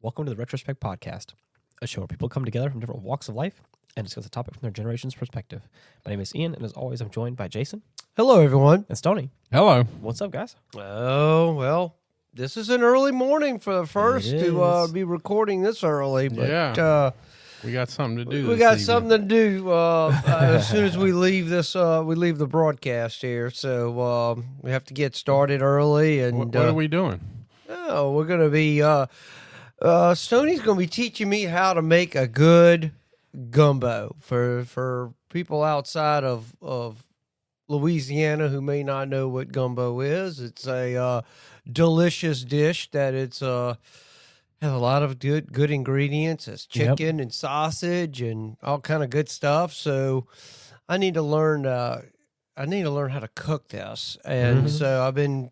Welcome to the Retrospect podcast, a show where people come together from different walks of life and discuss a topic from their generation's perspective. My name is Ian, and as always, I'm joined by Jason. Hello, everyone. And Stoney. Hello. What's up, guys? Oh, well, this is an early morning for the first to be recording this early. But, we got something to do. We got something to do as soon as we leave this. We leave the broadcast here, so we have to get started early. And What are we doing? Oh, we're going to be. Stoney's going to be teaching me how to make a good gumbo for people outside of Louisiana who may not know what gumbo is. It's a delicious dish that has a lot of good ingredients. It's chicken and sausage and all kind of good stuff. So I need to learn. I need to learn how to cook this, and so I've been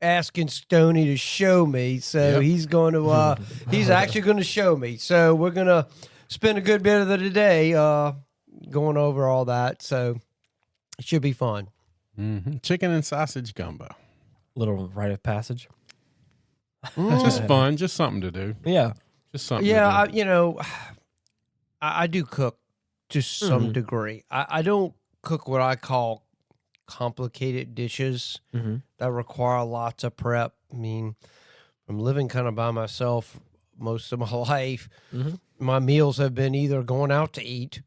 asking Stoney to show me. So he's going to. He's actually going to show me. So we're going to spend a good bit of the day going over all that. So it should be fun. Mm-hmm. Chicken and sausage gumbo. Little rite of passage. Just fun, just something to do. Yeah. Just something Yeah, to do. I do cook to some degree. I don't cook what I call complicated dishes that require lots of prep. I mean, I'm living kind of by myself most of my life. My meals have been either going out to eat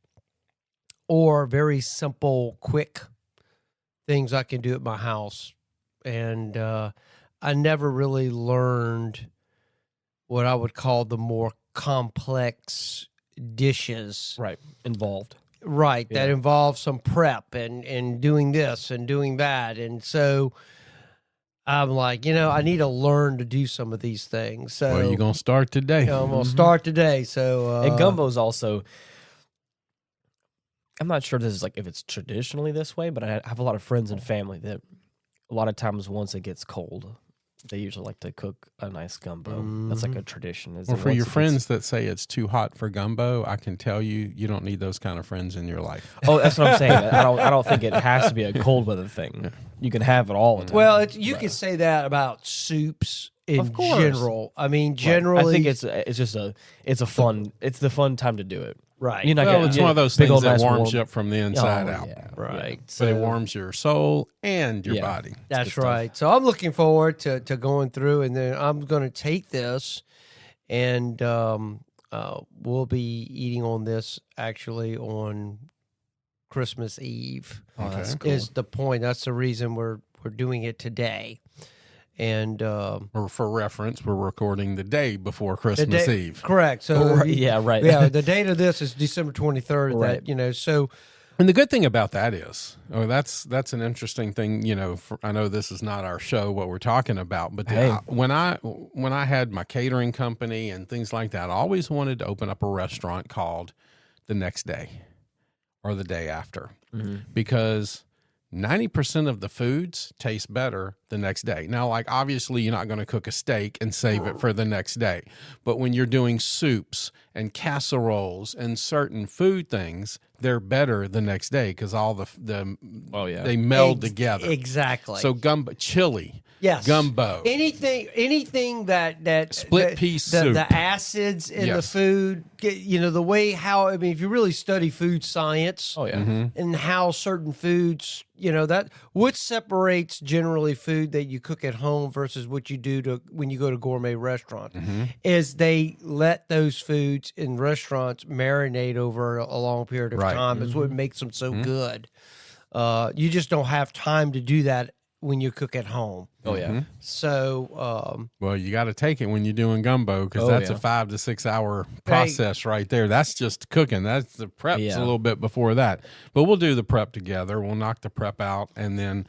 or very simple, quick things I can do at my house. And I never really learned what I would call the more complex dishes. Right. Involved. Right. Yeah. That involves some prep and doing this and doing that. And so I'm like, I need to learn to do some of these things. So Well, you're going to start today. I'm going to start today. So and gumbo's also, I'm not sure this is if it's traditionally this way, but I have a lot of friends and family that a lot of times once it gets cold, they usually like to cook a nice gumbo. That's like a tradition. Well, for your friends that say it's too hot for gumbo, I can tell you, you don't need those kind of friends in your life. Oh, that's what I'm saying. I don't think it has to be a cold weather thing. You can have it all the time. Well, you could say that about soups in general. I mean, generally, I think it's the fun time to do it. Right. It's one of those things that warms you up from the inside out. Yeah, right. So it warms your soul and your body. That's right. So I'm looking forward to going through, and then I'm going to take this, and we'll be eating on this actually on Christmas Eve. Oh, that's cool. Is the point. That's the reason we're doing it today. And or for reference, we're recording the day before Christmas Eve. Correct. So yeah, right. Yeah, the date of this is December 23rd. Right. That so. And the good thing about that is, that's an interesting thing. I know this is not our show, what we're talking about, but when I had my catering company and things like that, I always wanted to open up a restaurant called The Next Day or The Day After, because 90% of the foods taste better the next day. Now, obviously, you're not going to cook a steak and save it for the next day. But when you're doing soups and casseroles and certain food things, they're better the next day because all they meld together. Exactly. So gumbo, chili. Yes. Gumbo. Anything that split piece soup. The acids in the food, the way if you really study food science, and how certain foods, that what separates generally food that you cook at home versus what you do when you go to gourmet restaurants is they let those foods in restaurants marinate over a long period of time. It's what makes them so good. You just don't have time to do that when you cook at home. Oh, yeah. So, well, you got to take it when you're doing gumbo because that's a 5 to 6 hour process right there. That's just cooking. That's the prep's a little bit before that. But we'll do the prep together. We'll knock the prep out. And then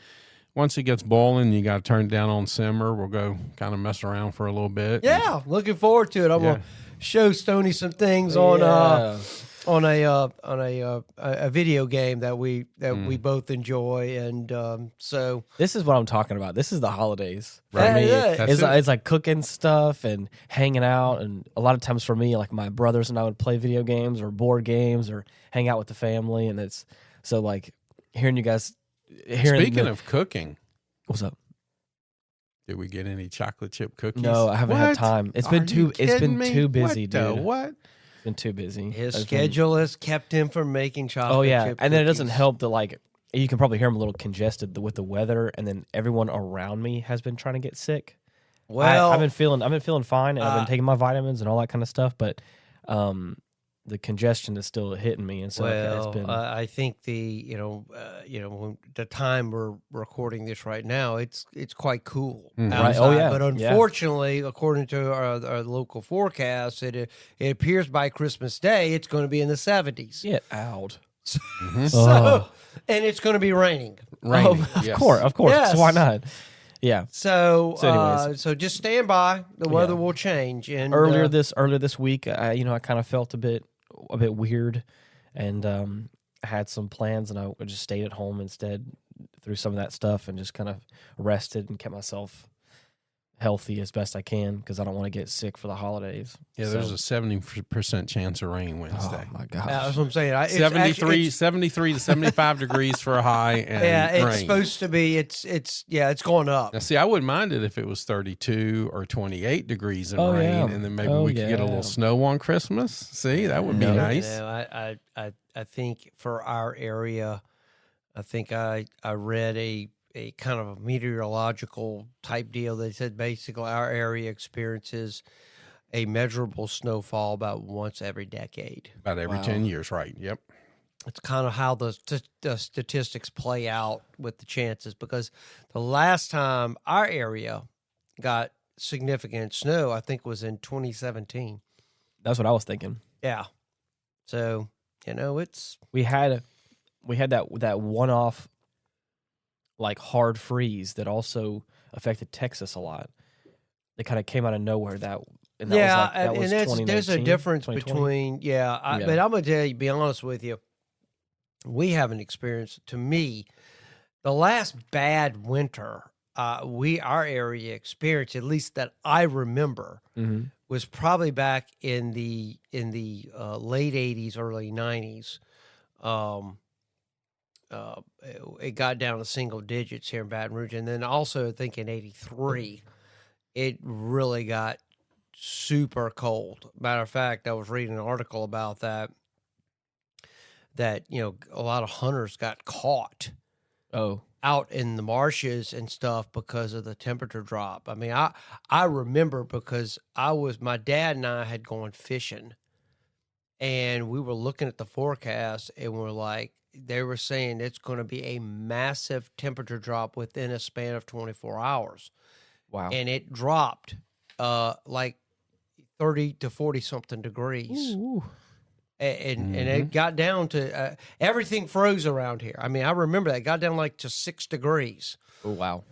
once it gets boiling, you got to turn it down on simmer. We'll go kind of mess around for a little bit. Yeah, looking forward to it. I'm going to show Stoney some things on a video game that we both enjoy, and so this is what I'm talking about. This is the holidays for Right. me. Yeah. It's like cooking stuff and hanging out, and a lot of times for me, like my brothers and I would play video games or board games or hang out with the family, and it's so hearing you guys. Speaking of cooking, what's up? Did we get any chocolate chip cookies? No, I haven't had time. It's been too busy, dude. What? It's been too busy. His schedule has kept him from making chocolate chip and then it doesn't cookies. help that like you can probably hear I'm a little congested with the weather, and then everyone around me has been trying to get sick. Well, I've been feeling fine, and I've been taking my vitamins and all that kind of stuff, but the congestion is still hitting me, and so it's been. I think when the time we're recording this right now, it's quite cool outside. Right. Oh, yeah. But unfortunately, according to our local forecast, it appears by Christmas Day it's going to be in the 70s. Get out. And it's going to be raining. Of course. Yes. So why not? Yeah. So anyways. so just stand by. The weather will change. And earlier this week, I kind of felt a bit weird, and I had some plans, and I just stayed at home instead through some of that stuff, and just kind of rested and kept myself healthy as best I can because I don't want to get sick for the holidays. Yeah, there's a 70% chance of rain Wednesday. Oh my gosh. that's what I'm saying. 73 to 75 degrees for a high, and it's rain. supposed to be. It's going up. Now, see, I wouldn't mind it if it was 32 or 28 degrees and rain, yeah. and then maybe we could get a little snow on Christmas. See, that would be nice. I think for our area, I think I read a kind of a meteorological type deal. They said basically our area experiences a measurable snowfall about once every decade. About every 10 years, right? Yep. It's kind of how the statistics play out with the chances, because the last time our area got significant snow, I think, was in 2017. That's what I was thinking. Yeah. So, it's... We had that one-off like hard freeze that also affected Texas a lot. It kind of came out of nowhere. That was there's a difference between but I'm gonna tell you, be honest with you, we haven't experienced. To me, the last bad winter our area experienced, at least that I remember, was probably back in the late '80s, early '90s. It got down to single digits here in Baton Rouge. And then also I think in 83, it really got super cold. Matter of fact, I was reading an article about that a lot of hunters got caught out in the marshes and stuff because of the temperature drop. I mean, I remember because my dad and I had gone fishing, and we were looking at the forecast, and we're like, they were saying it's going to be a massive temperature drop within a span of 24 hours. Wow. And it dropped like 30 to 40 something degrees. Ooh. And it got down to everything froze around here. I mean, I remember that. It got down like to 6 degrees. Oh, wow.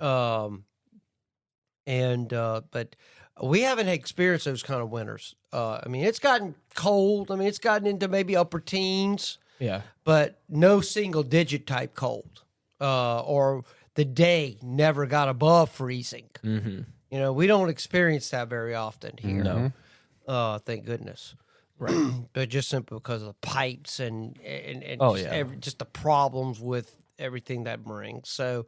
But we haven't experienced those kind of winters. I mean, it's gotten cold. I mean, it's gotten into maybe upper teens. Yeah. But no single digit type cold, or the day never got above freezing. Mm-hmm. We don't experience that very often here. No. Thank goodness. Right. But just simply because of the pipes and just the problems with everything that brings. So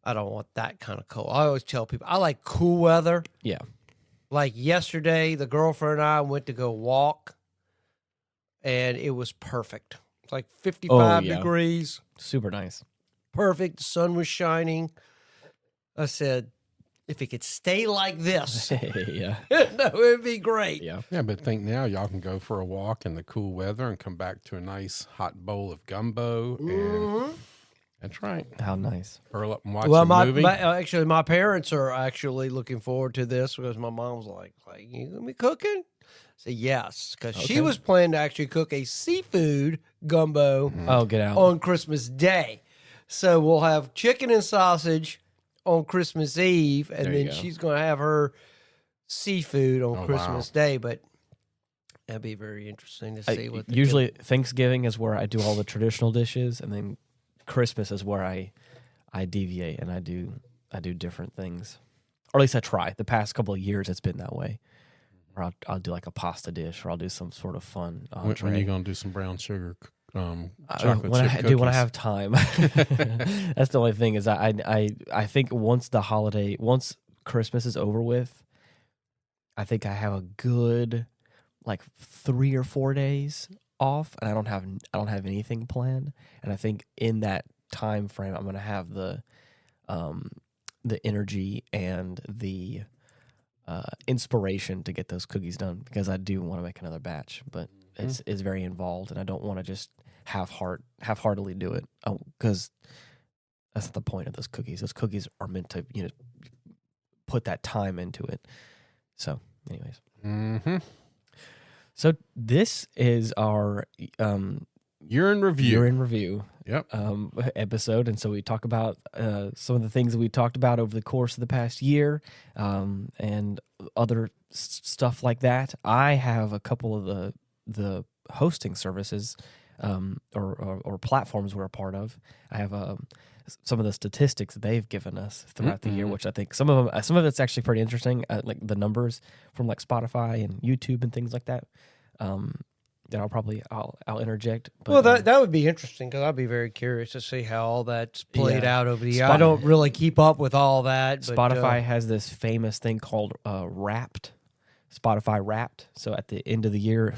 I don't want that kind of cold. I always tell people I like cool weather. Yeah. Like yesterday, the girlfriend and I went to go walk, and it was perfect. Like 55 degrees. Super nice. Perfect. The sun was shining. I said, if it could stay like this, Yeah. no, it'd be great. Yeah. Yeah, but think now y'all can go for a walk in the cool weather and come back to a nice hot bowl of gumbo. And that's right. How nice. Curl up and watch a movie. Actually, my parents are actually looking forward to this because my mom was like, you going to be cooking? I said, yes, because she was planning to actually cook a seafood gumbo get out. on Christmas Day. So we'll have chicken and sausage on Christmas Eve, and then she's going to have her seafood on Christmas Day. But that'd be very interesting to see what. Usually, Thanksgiving is where I do all the traditional dishes, and then Christmas is where I deviate and I do different things, or at least I try. The past couple of years, it's been that way. Or I'll do like a pasta dish, or I'll do some sort of fun entree. When are you going to do some brown sugar chocolate when chip cookies? When I have time. That's the only thing is I think once Christmas is over with, I think I have a good like 3 or 4 days off, and I don't have anything planned. And I think in that time frame, I'm gonna have the energy and the inspiration to get those cookies done, because I do want to make another batch, but it's very involved, and I don't want to just half-heartedly do it, because that's not the point of those cookies. Those cookies are meant to put that time into it. So, anyways. So this is our Year in Review. Yep. Episode, and so we talk about some of the things that we talked about over the course of the past year, and other stuff like that. I have a couple of the hosting services or platforms we're a part of. I have some of the statistics that they've given us throughout the year, which I think some of it's actually pretty interesting, like the numbers from like Spotify and YouTube and things like that. That I'll interject. But, well, that would be interesting, because I'd be very curious to see how all that's played out over the year. I don't really keep up with all that. But, Spotify has this famous thing called Wrapped. Spotify Wrapped. So at the end of the year,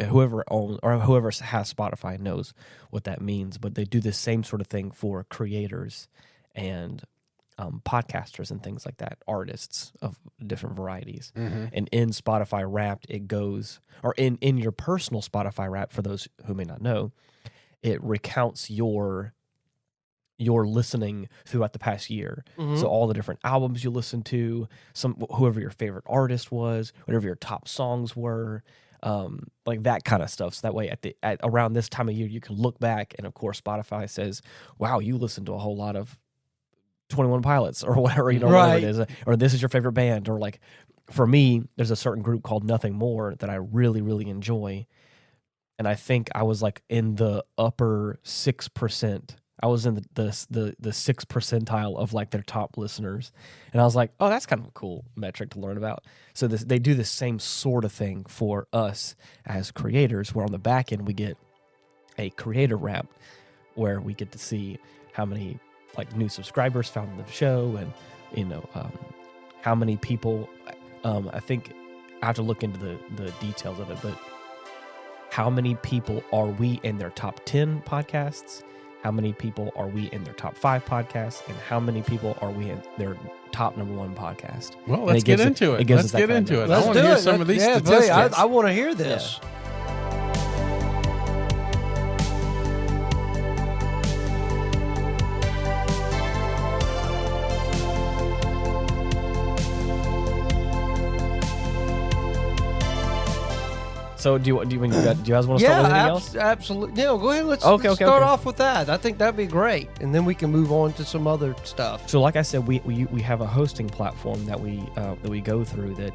whoever owns or whoever has Spotify knows what that means. But they do the same sort of thing for creators and podcasters and things like that, artists of different varieties. And in Spotify Wrapped, it goes, or in your personal Spotify Wrapped, for those who may not know, it recounts your listening throughout the past year. So all the different albums you listened to, whoever your favorite artist was, whatever your top songs were, like that kind of stuff. So that way at around this time of year, you can look back, and of course Spotify says, wow, you listened to a whole lot of 21 Pilots or whatever, whatever it is, or this is your favorite band, or like for me, there's a certain group called Nothing More that I really, really enjoy. And I think I was like in the upper 6%. I was in the 6th percentile of like their top listeners. And I was like, oh, that's kind of a cool metric to learn about. So they do the same sort of thing for us as creators, where on the back end we get a creator wrap where we get to see how many like new subscribers found the show, and how many people. I think I have to look into the details of it, but how many people are we in their top 10 podcasts? How many people are we in their top 5 podcasts? And how many people are we in their top #1 podcast? Well, let's get into it. Let's get into it. I want to hear some of these statistics. I want to hear this. Yeah. So do you guys want to start with anything else? Absolutely. No, go ahead. Let's start off with that. I think that'd be great, and then we can move on to some other stuff. So, like I said, we have a hosting platform that we go through that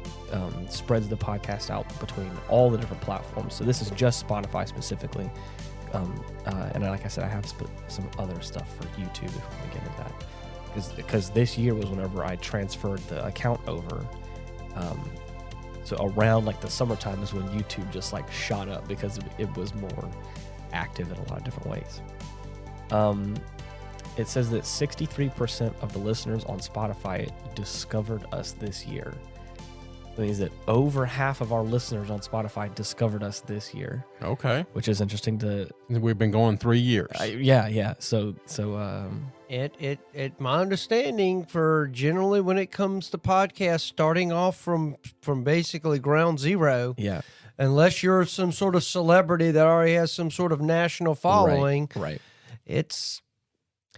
spreads the podcast out between all the different platforms. So this is just Spotify specifically, and like I said, I have some other stuff for YouTube if we want to get into that, because this year was whenever I transferred the account over. So around like the summertime is when YouTube just like shot up, because it was more active in a lot of different ways. It says that 63% of the listeners on Spotify discovered us this year. That means that over half of our listeners on Spotify discovered us this year. Okay. Which is interesting to... We've been going 3 years. Yeah. So my understanding, for generally when it comes to podcasts, starting off from basically ground zero. Yeah. Unless you're some sort of celebrity that already has some sort of national following. Right. It's...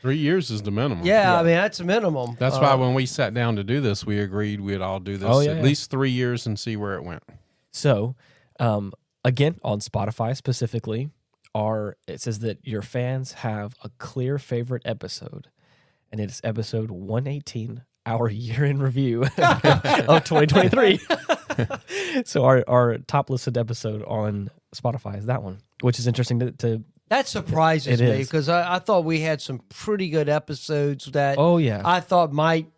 3 years is the minimum. Yeah, I mean, that's a minimum. That's why when we sat down to do this, we agreed we'd all do this at least 3 years and see where it went. So, again, on Spotify specifically, it says that your fans have a clear favorite episode, and it is episode 118, our year in review of 2023. So our top listed episode on Spotify is that one, which is interesting to that surprises me, because I thought we had some pretty good episodes that I thought might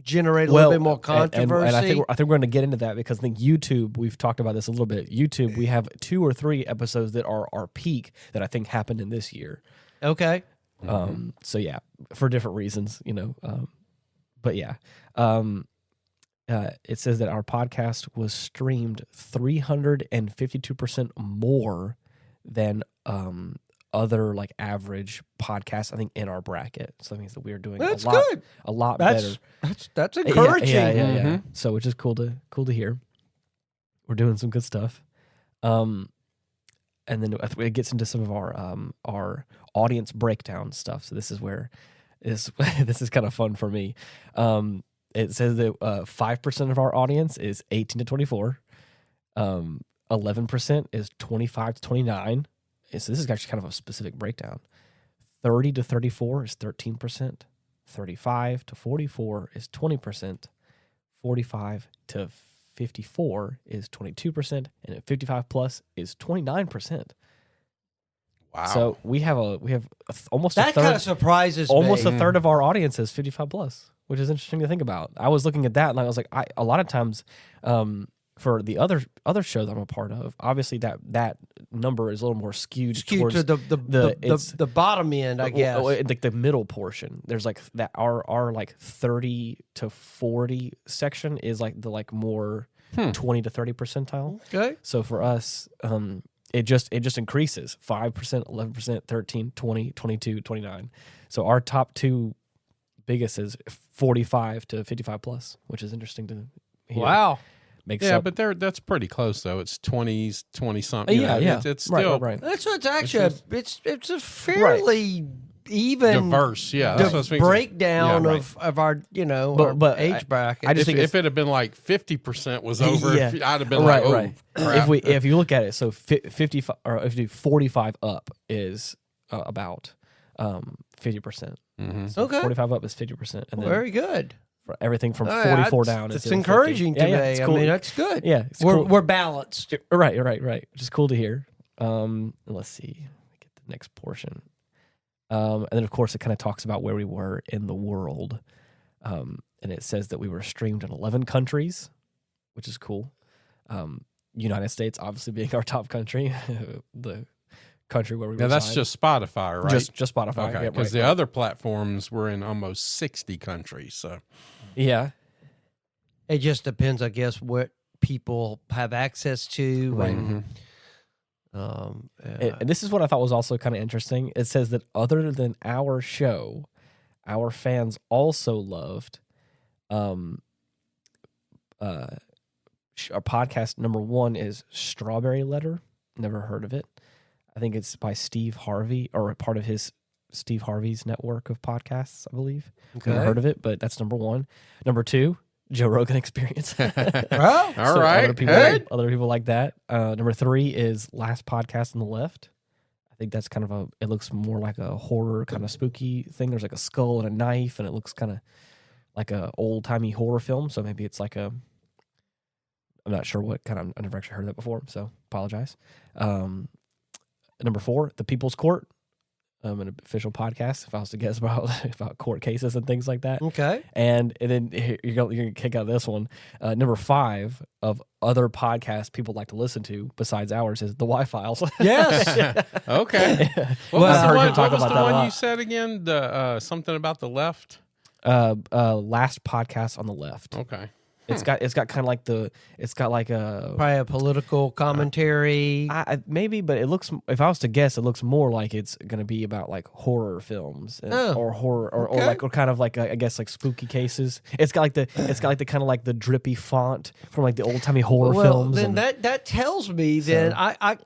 generate a little bit more controversy. And I think we're going to get into that, because I think YouTube, we've talked about this a little bit. YouTube, we have 2 or 3 episodes that are our peak that I think happened in this year. Okay. So yeah, for different reasons, but yeah. it says that our podcast was streamed 352% more than other like average podcasts, I think, in our bracket. So that means that we are doing That's a lot, good. a lot That's better. that's encouraging. Yeah. So which is cool to hear. We're doing some good stuff. And then it gets into some of our audience breakdown stuff. So this is where this is kind of fun for me. It says that 5% of our audience is 18 to 24. 11% is 25 to 29. So this is actually kind of a specific breakdown. 30 to 34 is 13%. 35 to 44 is 20%. 45 to 54 is 22%. And at 55 plus is 29%. Wow. So we have almost That a third. kind of surprises Almost me. a third of our audience is 55 plus, which is interesting to think about. I was looking at that and I was like, a lot of times, for the other shows I'm a part of, obviously that number is a little more skewed towards to the bottom end, I guess. like the middle portion. There's like that our like 30 to 40 section is like the like more 20 to 30 percentile. Okay. So for us, it just increases 5%, 11%, 13, 20, 22, 29. So our top two biggest is 45 to 55 plus, which is interesting to hear. Wow. But that's pretty close though. It's 20s, 20 something. Yeah. It's still right. That's what's actually it's a fairly even diverse. Yeah, that's what I was thinking. breakdown of our our age bracket. I just think if it had been like 50% was over, Yeah. I'd have been right, like, oh, right. crap. If you look at it, so 55 or if you do 45 up is about 50%. So Okay. 45 up is 50%, and then Very good. for everything from All 44 right, down. It's is encouraging 50. to Yeah, me. it's I cool. mean, that's good. Yeah, it's we're cool. we're balanced. Right, which is cool to hear. Let's see, get the next portion, and then of course it kind of talks about where we were in the world, and it says that we were streamed in 11 countries, which is cool. United States obviously being our top country, the country where we Now that's just Spotify, right? just Spotify. Okay, Yeah, because right, the right. other platforms were in almost 60 countries. So Yeah, It just depends, I guess, what people have access to. Right. And, and this is what I thought was also kind of interesting. It says that other than our show, our fans also loved our podcast number one is Strawberry Letter. Never heard of it. I think it's by Steve Harvey, or a part of his Steve Harvey's network of podcasts, I believe. Never heard of it, but that's number one. Number two, Joe Rogan Experience. Well, all right, Other people like that. Number three is Last Podcast on the Left. I think that's kind of it looks more like a horror kind of spooky thing. There's like a skull and a knife, and it looks kind of like a old timey horror film. So maybe it's like I'm not sure what kind of, I've never actually heard that before, so apologize. Number four, The People's Court, an official podcast, if I was to guess about court cases and things like that. okay. And then you're going to kick out this one. Number five of other podcasts people like to listen to besides ours is The Y-Files. Yes. okay. What Well, was I've the heard one, him talk what was about the that a one lot. you said again? The something about the left. Last Podcast on the Left. Okay. It's got kind of like a Probably a political commentary. maybe, but it looks. If I was to guess, it looks more like it's going to be about like horror films or horror or kind of like I guess like spooky cases. It's got the kind of like the drippy font from like the old timey horror films. Then and, that tells me then I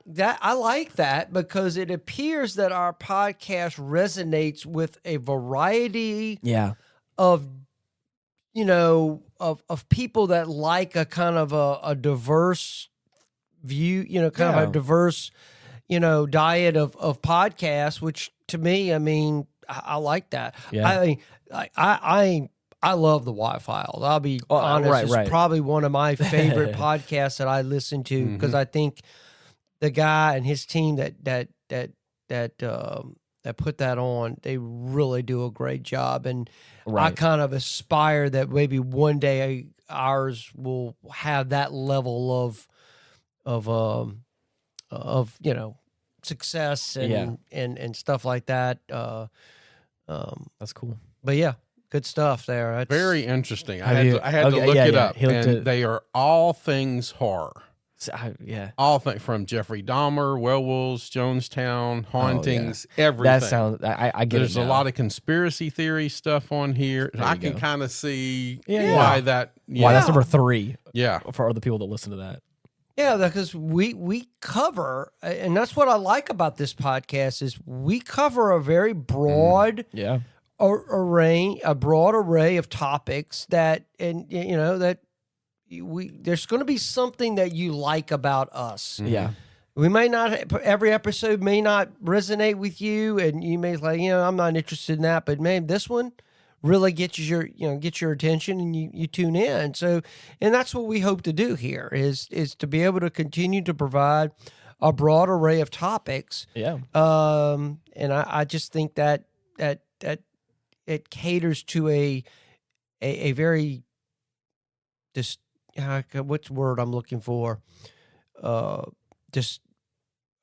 like that, because it appears that our podcast resonates with a variety yeah, of of people that like a kind of a diverse view, kind of a diverse, diet of podcasts, which to me, I mean, I like that. Yeah. I mean, I love the Y-Files. I'll be honest. right, It's right. probably one of my favorite podcasts that I listen to, because I think the guy and his team that put that on, they really do a great job. And I Right. kind of aspire that maybe one day ours will have that level of success and stuff like that. That's cool. But yeah, Good stuff there. That's Very interesting. Have I you- had to okay, look yeah, it yeah. up, He looked and at- they are all things horror. Yeah. All things from Jeffrey Dahmer, werewolves, Jonestown, hauntings, everything. That sounds. I get There's it. a now. lot of conspiracy theory stuff on here. There I you can go. kind of see Yeah. why that. Why that's Yeah. number 3 Yeah. for other people that listen to that. Yeah, because we cover, and that's what I like about this podcast is we cover a very broad Yeah. a broad array of topics that, and you know that there's going to be something that you like about us. Yeah. We may not every episode may not resonate with you, and you may like I'm not interested in that, but maybe this one really gets your attention and you tune in. So, and that's what we hope to do here is to be able to continue to provide a broad array of topics. Yeah. And I just think that it caters to a very just what's the word I'm looking for? Just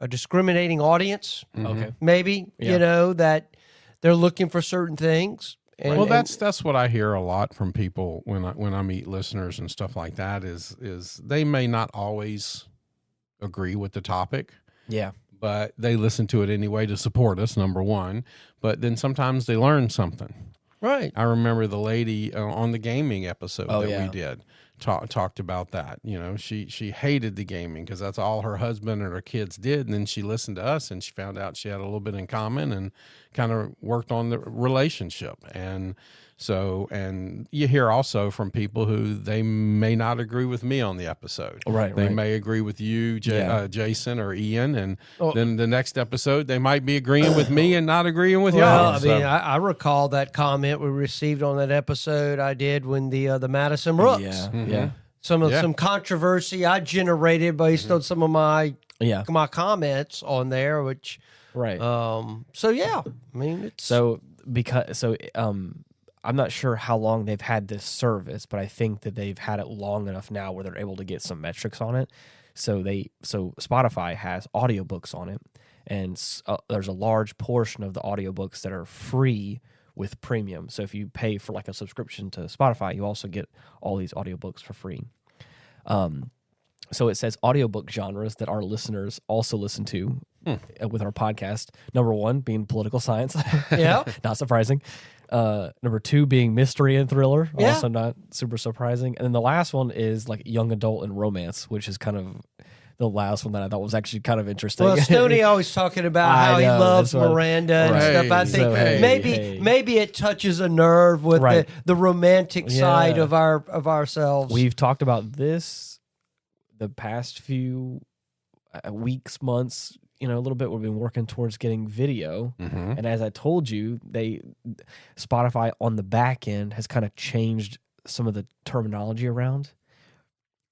a discriminating audience, Okay. maybe, Yeah. that they're looking for certain things. And, Well, that's what I hear a lot from people when I meet listeners and stuff like that is they may not always agree with the topic, Yeah. but they listen to it anyway to support us, number one. But then sometimes they learn something. right. I remember the lady on the gaming episode that yeah. we did talked about that. She hated the gaming because that's all her husband and her kids did. And then she listened to us and she found out she had a little bit in common and kind of worked on the relationship. And you hear also from people who they may not agree with me on the episode. Right. They right. may agree with you, Jason or Ian, and Well- then the next episode they might be agreeing with me and not agreeing with Well, y'all. I mean, I recall that comment we received on that episode I did when the Madison Brooks. Yeah. Mhm. Yeah. Some controversy I generated based on some of my Yeah. comments on there, which Right. so yeah, I mean it's I'm not sure how long they've had this service, but I think that they've had it long enough now where they're able to get some metrics on it. So Spotify has audiobooks on it, and there's a large portion of the audiobooks that are free with premium. So if you pay for like a subscription to Spotify, you also get all these audiobooks for free. So it says audiobook genres that our listeners also listen to with our podcast. Number 1 being political science. Yeah. Not surprising. Number 2 being mystery and thriller. Yeah. Also not super surprising. And then the last one is like young adult and romance, which is kind of the last one that I thought was actually kind of interesting. well, Stoney always talking about I how he know, loves that's what- Miranda and Right. stuff. I Hey, think so, maybe it touches a nerve with Right. the romantic side Yeah. of ourselves. We've talked about this the past few weeks, months, a little bit. We've been working towards getting video. Mm-hmm. And as I told you, Spotify on the back end has kind of changed some of the terminology around.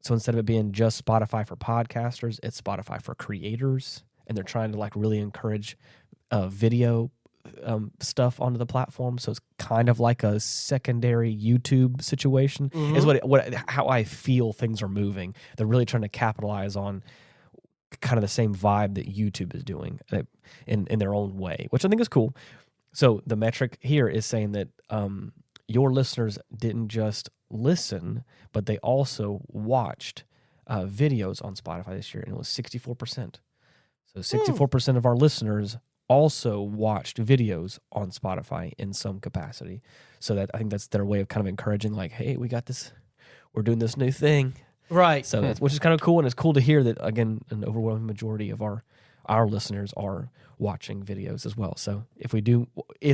So instead of it being just Spotify for podcasters, it's Spotify for creators. And they're trying to like really encourage video stuff onto the platform. So it's kind of like a secondary YouTube situation is how I feel things are moving. They're really trying to capitalize on kind of the same vibe that YouTube is doing in their own way, which I think is cool. So the metric here is saying that your listeners didn't just listen, but they also watched videos on Spotify this year, and it was 64%. So 64% of our listeners also watched videos on Spotify in some capacity. So that I think that's their way of kind of encouraging, like, hey, we got this, we're doing this new thing. right. So which is kind of cool, and it's cool to hear that again, an overwhelming majority of our listeners are watching videos as well. So if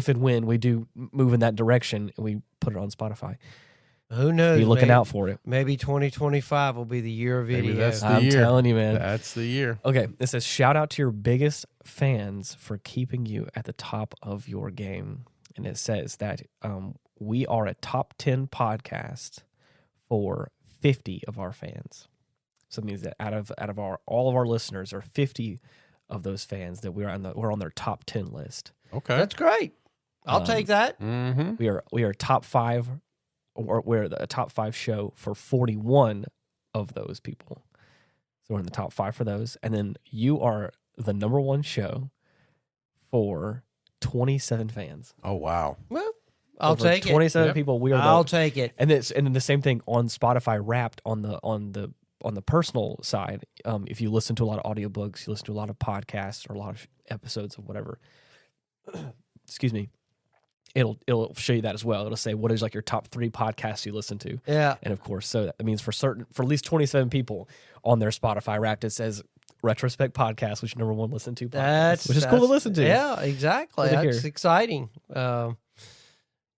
and when we do move in that direction, we put it on Spotify. Who knows? Be looking maybe, out for it. Maybe 2025 will be the year of Maybe video. that's the I'm year. telling you, man. That's the year. Okay, it says shout out to your biggest fans for keeping you at the top of your game, and it says that we are a top 10 podcast for 50 of our fans. So it means that out of all of our listeners are 50 of those fans that we're on their top 10 list. Okay. That's great. I'll take that. Mm-hmm. We are top 5, or we're the top 5 show for 41 of those people. So we're in the top 5 for those, and then you are the number 1 show for 27 fans. Oh wow. Well, I'll over take it. 27 Yep. people. We are. I'll take it. And then the same thing on Spotify Wrapped on the personal side. If you listen to a lot of audiobooks, you listen to a lot of podcasts or a lot of episodes of whatever. Excuse me. It'll show you that as well. It'll say what is like your top 3 podcasts you listen to. Yeah. And of course, so that means for at least 27 people on their Spotify Wrapped, it says Retrospect podcast, which number 1 listen to podcast, which is cool to listen to. Yeah, exactly. Good to That's hear. exciting. Yeah,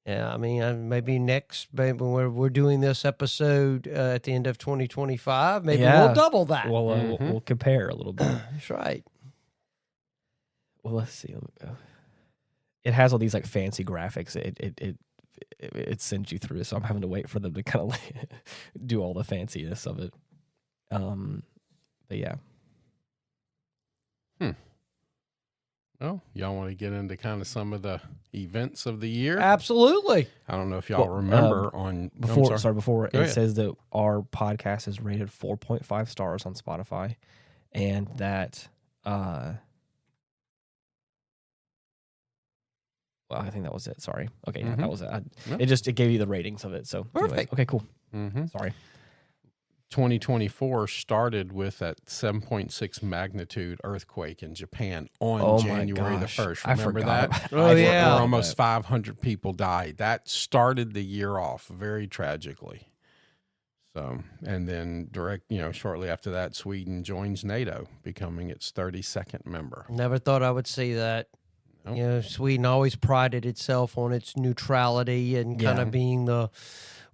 I mean, maybe we're doing this episode at the end of 2025, maybe Yeah. we'll double that. We'll compare a little bit. That's right. Well, let's see. It has all these like fancy graphics. It sends you through, so I'm having to wait for them to kind of like do all the fanciness of it. But yeah. Well, y'all want to get into kind of some of the events of the year? Absolutely. I don't know if y'all remember Before Go it ahead. says that our podcast is rated 4.5 stars on Spotify, and that well, I think that was it. Sorry. Okay, yeah, that was it. No. It gave you the ratings of it. So anyway, Perfect. okay, cool. Mm-hmm. Sorry. 2024 started with that 7.6 magnitude earthquake in Japan on Oh my January the gosh. 1st. I Remember forgot that? about- Oh, I yeah. forgot Where about almost that. 500 people died. That started the year off very tragically. So, and then shortly after that, Sweden joins NATO, becoming its 32nd member. Never thought I would see that. Nope. You know, Sweden always prided itself on its neutrality and kind Yeah. of being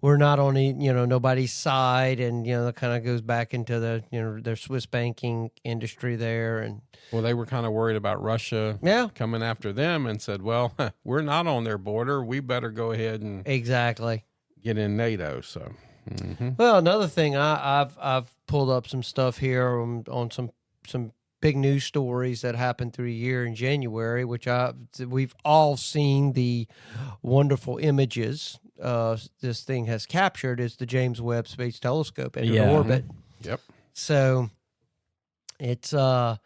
we're not on nobody's side, and that kind of goes back into their Swiss banking industry there, and Well, they were kind of worried about Russia yeah, coming after them and said, well, we're not on their border. We better go ahead and exactly. get in NATO. So, Well, another thing, I've pulled up some stuff here on some big news stories that happened through the year in January, which we've all seen the wonderful images this thing has captured, is the James Webb Space Telescope entered orbit. Yep. So it's if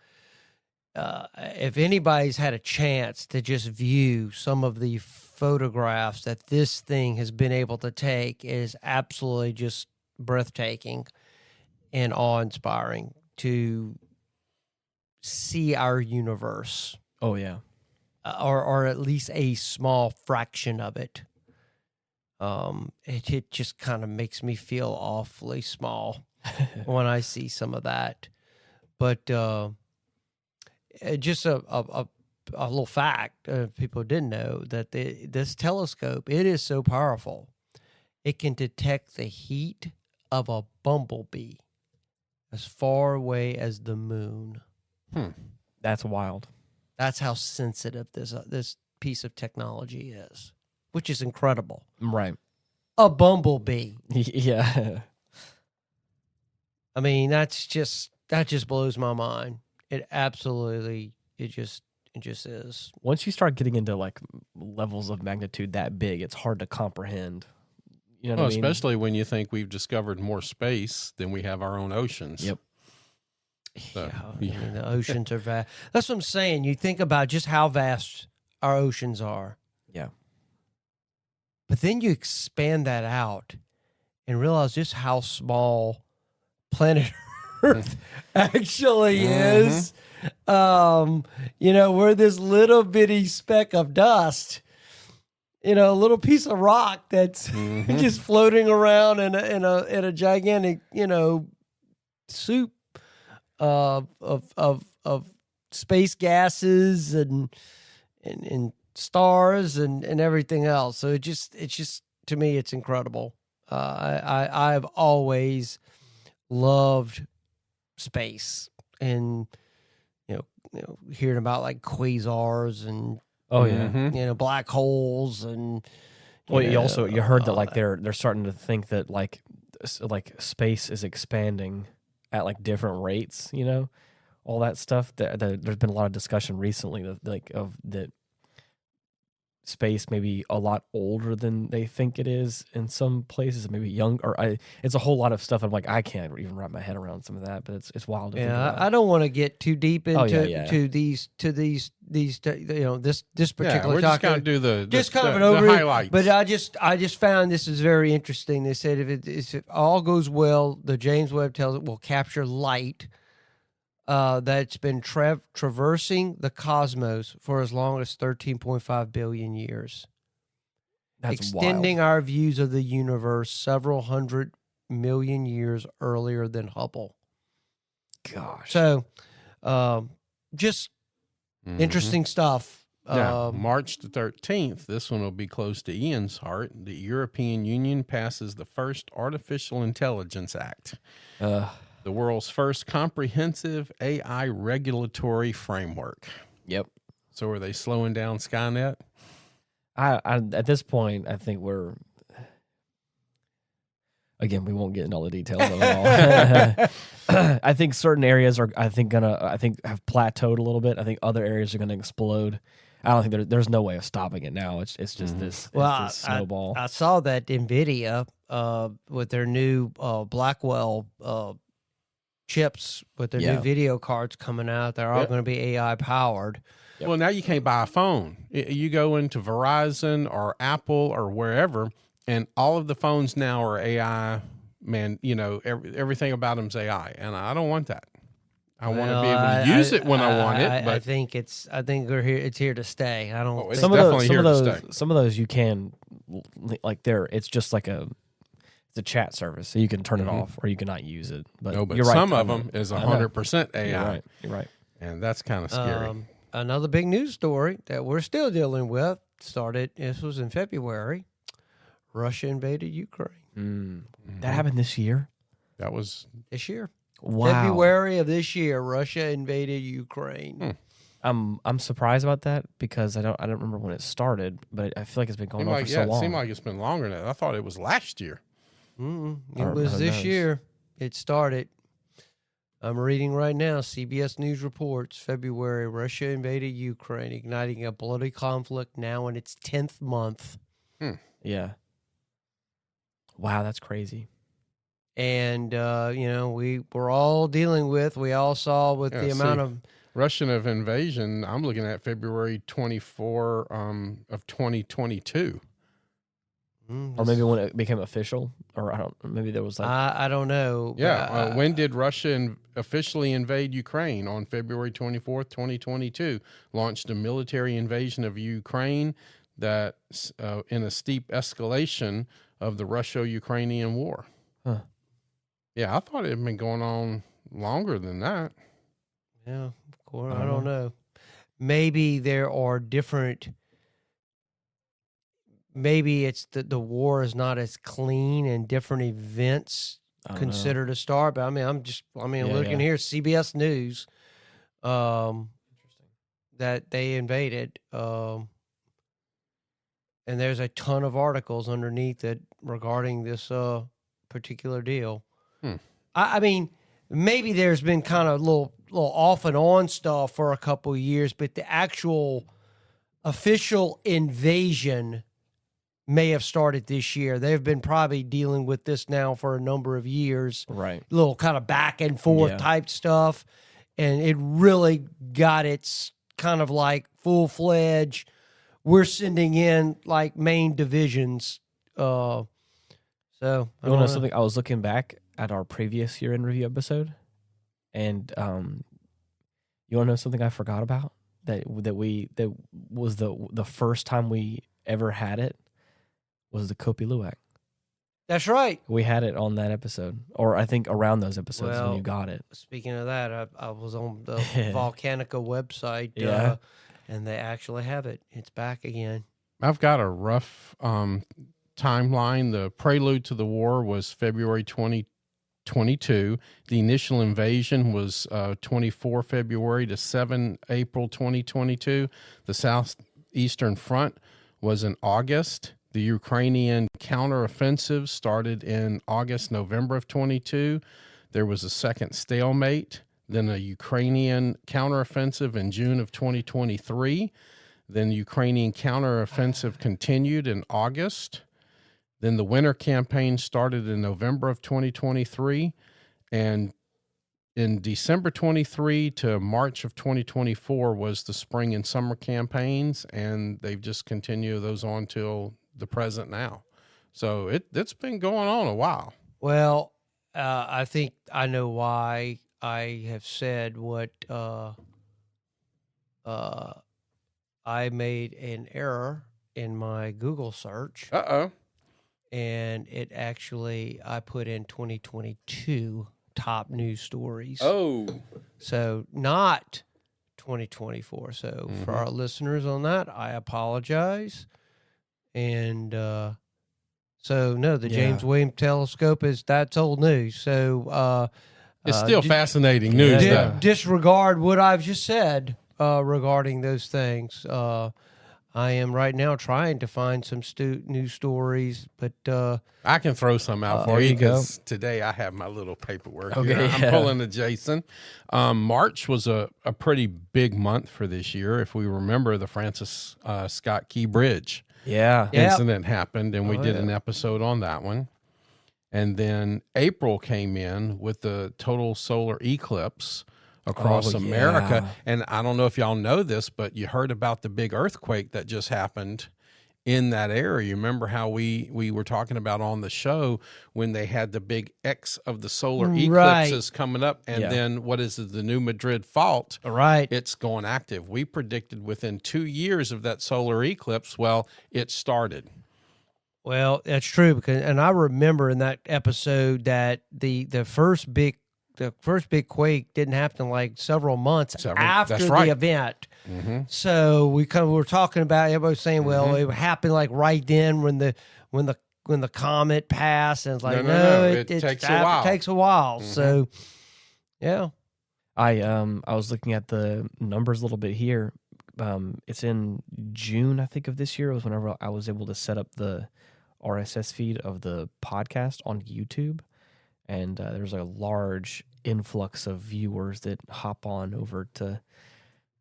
anybody's had a chance to just view some of the photographs that this thing has been able to take, it is absolutely just breathtaking and awe-inspiring to see our universe, Oh yeah. or at least a small fraction of it. It just kind of makes me feel awfully small when I see some of that. But just a little fact, people didn't know that this telescope, it is so powerful, it can detect the heat of a bumblebee as far away as the moon. That's wild. That's how sensitive this piece of technology is, which is incredible. Right. A bumblebee. Yeah. I mean, that just blows my mind. It absolutely, it just is. Once you start getting into like levels of magnitude that big, it's hard to comprehend. You know what I mean? Especially when you think we've discovered more space than we have our own oceans. Yep. So, I mean, the oceans are vast. That's what I'm saying. You think about just how vast our oceans are. Yeah. But then you expand that out and realize just how small planet Earth actually is. We're this little bitty speck of dust, a little piece of rock that's just floating around in a gigantic, soup of space gases and stars and everything else. So it's just to me, it's incredible. I've always loved space, and hearing about like quasars and Oh yeah. black holes, and Well, you heard that like they're starting to think that like space is expanding at like different rates. All that stuff. There's been a lot of discussion recently that space maybe a lot older than they think it is in some places, maybe young, or it's a whole lot of stuff. I'm like, I can't even wrap my head around some of that, but it's wild to think about. I don't want to get too deep into to these this particular we're just topic. going to do an the overview. highlights. But I just found this is very interesting. They said if it all goes well, the James Webb tells it will capture light that's been traversing the cosmos for as long as 13.5 billion years. That's extending wild. our views of the universe several 100 million years earlier than Hubble. Gosh. So, just interesting stuff. Now, March the 13th, this one will be close to Ian's heart. The European Union passes the first Artificial Intelligence Act, the world's first comprehensive AI regulatory framework. Yep. So are they slowing down Skynet? I at this point, I think we're. Again, we won't get into all the details of it all. I think certain areas are, have plateaued a little bit. I think other areas are gonna explode. I don't think there's no way of stopping it now. It's just this snowball. I saw that NVIDIA with their new Blackwell chips with their new video cards coming out. They're all going to be AI powered. Yep. Well, now you can't buy a phone. You go into Verizon or Apple or wherever, and all of the phones now are AI. Man, everything about them's AI, and I don't want that. I want to be able to use it when I want it. But I think we're here. It's here to stay. I don't. It's definitely here to stay. Some of those you can, like it's just like it's a chat service, so you can turn it off or you cannot use it. But you're right, some of them is 100% AI. You're right. And that's kind of scary. Another big news story that we're still dealing with this was in February. Russia invaded Ukraine. That happened this year? That was this year. Wow. February of this year, Russia invaded Ukraine. I'm surprised about that because I don't remember when it started, but I feel like it's been going on for so long. It seemed like it's been longer than that. I thought it was last year. It was this year. It started. I'm reading right now. CBS News reports February, Russia invaded Ukraine, igniting a bloody conflict now in its 10th month. Yeah. Wow, that's crazy. And, we're all dealing with, we all saw with the amount of Russian invasion. I'm looking at February 24 of 2022. Or maybe when it became official, or maybe there was I don't know. Yeah. When did Russia officially invade Ukraine? On February 24th, 2022. Launched a military invasion of Ukraine that in a steep escalation of the Russo-Ukrainian war. Huh. Yeah, I thought it had been going on longer than that. Yeah, of course. I don't know. Maybe there are different. Maybe it's that the war is not as clean and different events considered a start. But I'm looking here, CBS News, that they invaded, and there's a ton of articles underneath it regarding this particular deal. I mean, maybe there's been kind of little off and on stuff for a couple of years, but the actual official invasion may have started this year. They've been probably dealing with this now for a number of years. Right. Little kind of back and forth type stuff. And it really got its kind of like full-fledged, we're sending in like main divisions. So you want to know something? I was looking back at our previous year in review episode, and you want to know something I forgot about? That was the first time we ever had it was the Kopi Luwak. That's right. We had it on that episode, or I think around those episodes when you got it. Speaking of that, I was on the Volcanica website, and they actually have it. It's back again. I've got a rough timeline. The prelude to the war was February 2022. The initial invasion was 24 February to 7 April 2022. The Southeastern Front was in August. The Ukrainian counteroffensive started in August, November of 22. There was a second stalemate, then a Ukrainian counteroffensive in June of 2023. Then Ukrainian counteroffensive continued in August. Then the winter campaign started in November of 2023. And in December 23 to March of 2024 was the spring and summer campaigns. And they've just continued those on till the present now. So it's been going on a while. Well, I think I know why I have said what I made an error in my Google search. And it actually, I put in 2022 top news stories. Oh. So not 2024. So for our listeners on that, I apologize. And so, no, the James Webb Telescope that's old news. So it's still fascinating news, though. Disregard what I've just said regarding those things. I am right now trying to find some news stories, but I can throw some out for you because today I have my little paperwork. Okay, here. I'm pulling a Jason. March was a pretty big month for this year. If we remember, the Francis Scott Key Bridge incident happened, and we did an episode on that one. And then April came in with the total solar eclipse across America. And I don't know if y'all know this, but you heard about the big earthquake that just happened in that area. You remember how we were talking about on the show when they had the big X of the solar eclipses coming up, and then what is it, the New Madrid fault? Right. It's going active. We predicted within 2 years of that solar eclipse, well, it started. Well, that's true, and I remember in that episode that the first big quake didn't happen like several months after the event. So we kind of were talking about, everybody was saying, well, it happened like right then when the comet passed, and it's like no, it takes a while. It takes a while. So yeah, I was looking at the numbers a little bit here. It's in June, I think, of this year. It was whenever I was able to set up the RSS feed of the podcast on YouTube. And there's a large influx of viewers that hop on over to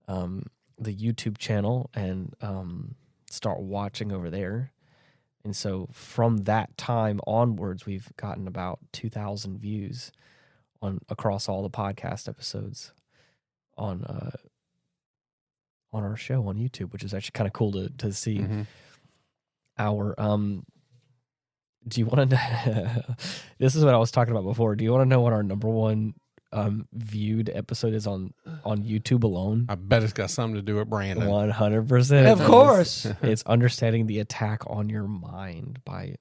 the YouTube channel and start watching over there. And so from that time onwards, we've gotten about 2,000 views across all the podcast episodes on our show on YouTube, which is actually kind of cool to see. Our do you want to this is what I was talking about before. Do you want to know what our number one viewed episode is on YouTube alone? I bet it's got something to do with Brandon. 100%. Of course. It's Understanding the Attack on Your Mind by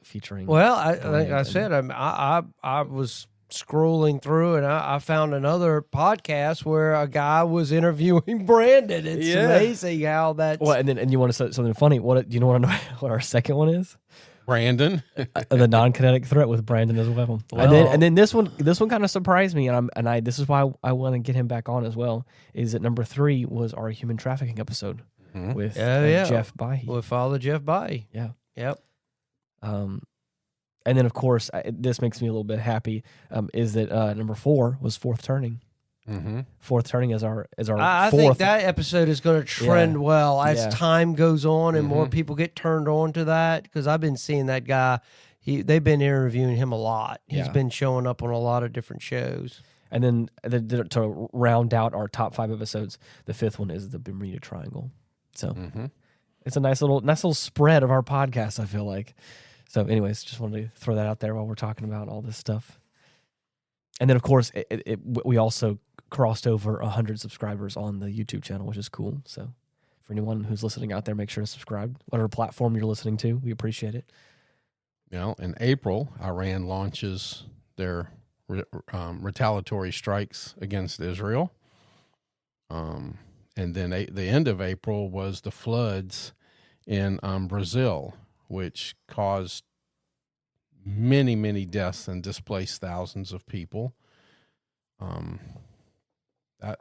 featuring. Well, like I said, I was scrolling through and I found another podcast where a guy was interviewing Brandon. It's amazing how that's. Well, and you want to say something funny? Do you want to know what our second one is? Brandon, the non-kinetic threat with Brandon as well. And then this one kind of surprised me, and this is why I want to get him back on as well. Is that number 3 was our human trafficking episode with Jeff Bahi. With Father Jeff Bahi. Yeah. Yep. And then of course this makes me a little bit happy. Is that number 4 was Fourth Turning. Fourth Turning is our I fourth. think that episode is going to trend well as time goes on and more people get turned on to that, because I've been seeing that guy. They've been interviewing him a lot. He's been showing up on a lot of different shows. And then to round out our top 5 episodes, the 5th one is the Bermuda Triangle. So it's a nice little spread of our podcast, I feel like. So anyways, just wanted to throw that out there while we're talking about all this stuff. And then of course we also crossed over 100 subscribers on the YouTube channel, which is cool. So for anyone who's listening out there, make sure to subscribe. Whatever platform you're listening to, we appreciate it. In April, Iran launches their retaliatory strikes against Israel. And then the end of April was the floods in Brazil, which caused many, many deaths and displaced thousands of people.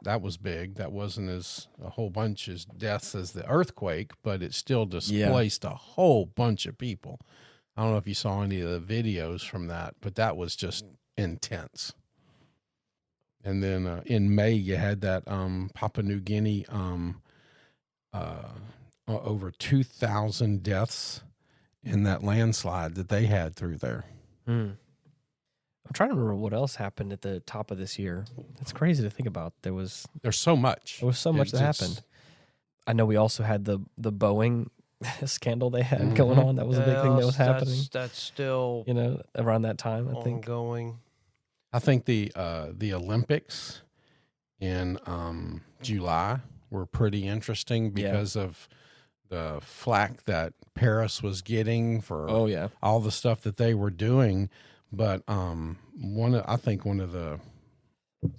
That was big. That wasn't a whole bunch as deaths as the earthquake, but it still displaced a whole bunch of people. I don't know if you saw any of the videos from that, but that was just intense. And then in May, you had that Papua New Guinea over 2,000 deaths in that landslide that they had through there. I'm trying to remember what else happened at the top of this year. It's crazy to think about. There's so much. There was so much that happened. I know we also had the Boeing scandal they had going on. That was a big thing that was happening. That's still, around that time, I think. Ongoing. I think the Olympics in July were pretty interesting because of the flack that Paris was getting for all the stuff that they were doing. But I think one of the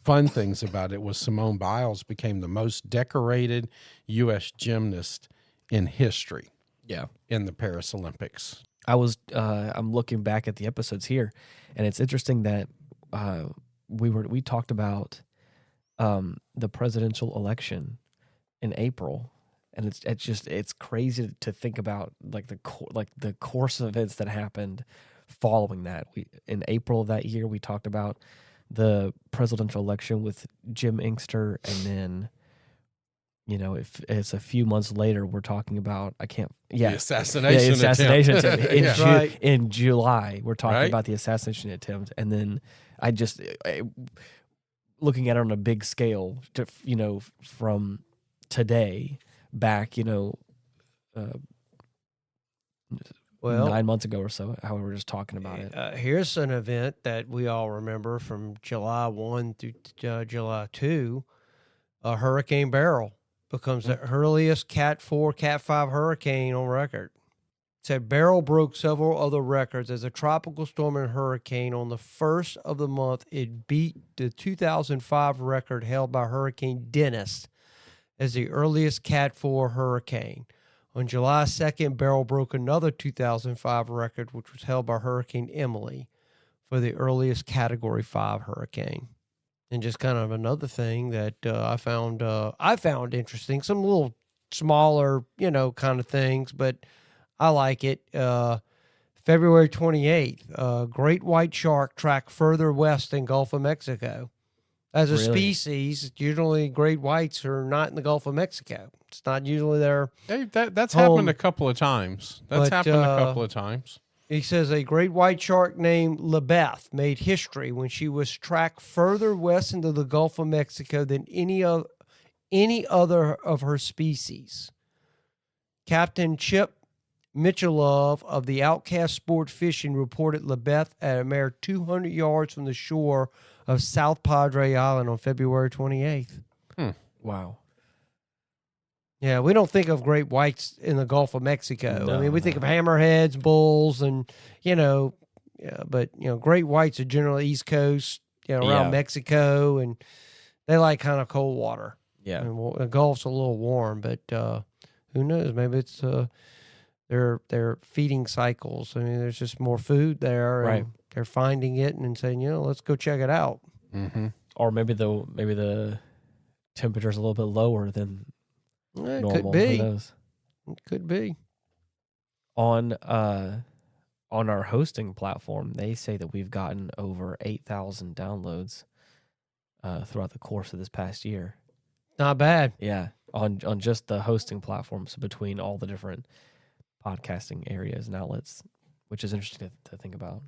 fun things about it was Simone Biles became the most decorated U.S. gymnast in history. Yeah, in the Paris Olympics. I'm looking back at the episodes here, and it's interesting that we talked about the presidential election in April, and it's crazy to think about the course of events that happened following that. In April of that year, we talked about the presidential election with Jim Inkster, and then if it's a few months later, we're talking about the assassination attempt. In July, we're talking about the assassination attempt, and then I looking at it on a big scale, from today back, 9 months ago or so, how we were just talking about it. Here's an event that we all remember from July 1 through July 2, Hurricane Beryl becomes the earliest Cat 4, Cat 5 hurricane on record. It said Beryl broke several other records as a tropical storm and hurricane. On the first of the month, it beat the 2005 record held by Hurricane Dennis as the earliest Cat 4 hurricane. On July 2nd, Beryl broke another 2005 record, which was held by Hurricane Emily for the earliest Category 5 hurricane. And just kind of another thing that I found interesting, some little smaller, kind of things, but I like it. February 28th, great white shark tracked further west in Gulf of Mexico. As a species, usually great whites are not in the Gulf of Mexico. It's not usually their that's home. Happened a couple of times. He says a great white shark named Lebeth made history when she was tracked further west into the Gulf of Mexico than any other of her species. Captain Chip Michalov of the Outcast Sport Fishing reported Lebeth at a mere 200 yards from the shore of South Padre Island on February 28th. Wow. Yeah, we don't think of great whites in the Gulf of Mexico. No, we think of hammerheads, bulls, and, but great whites are generally East Coast, around Mexico, and they like kind of cold water. Yeah. The Gulf's a little warm, but who knows? Maybe it's their feeding cycles. I mean, there's just more food there, right? And they're finding it and saying, let's go check it out. Mm-hmm. Or maybe the temperature's a little bit lower than normal. Could be. Who knows? It could be. On our hosting platform, they say that we've gotten over 8,000 downloads throughout the course of this past year. Not bad. Yeah, on just the hosting platforms between all the different podcasting areas and outlets, which is interesting to think about.